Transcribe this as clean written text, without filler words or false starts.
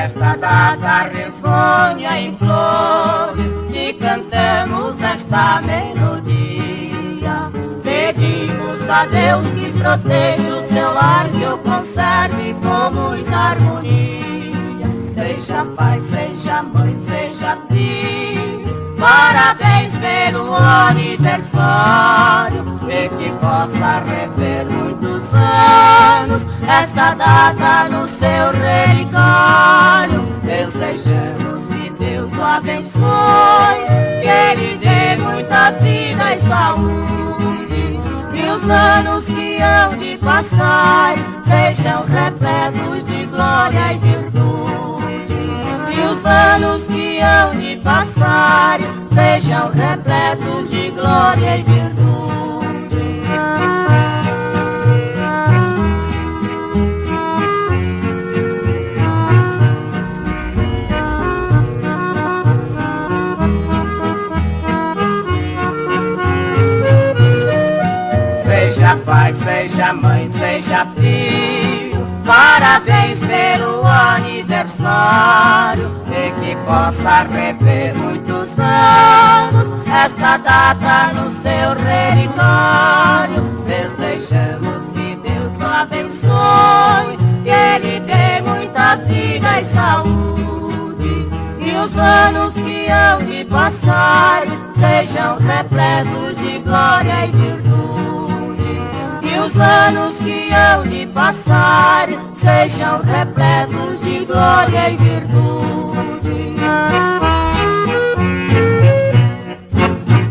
Nesta data ressonha em flores e cantamos esta melodia. Pedimos a Deus que proteja o seu lar, que o conserve com muita harmonia. Seja pai, seja mãe, seja filho, parabéns pelo aniversário, e que possa rever muitos anos esta data no seu relicário. Desejamos que Deus o abençoe, que Ele dê muita vida e saúde, e os anos que hão de passar sejam repletos de glória e virtude. E os anos que hão de passar sejam repletos de glória e virtude. Seja pai, seja mãe, seja filho, parabéns pelo aniversário, e que possa rever muitos anos esta data no seu relicário. Desejamos que Deus o abençoe, que Ele dê muita vida e saúde, e os anos que hão de passar sejam repletos de glória e virtude. E os anos que hão de passar sejam repletos de glória e virtude.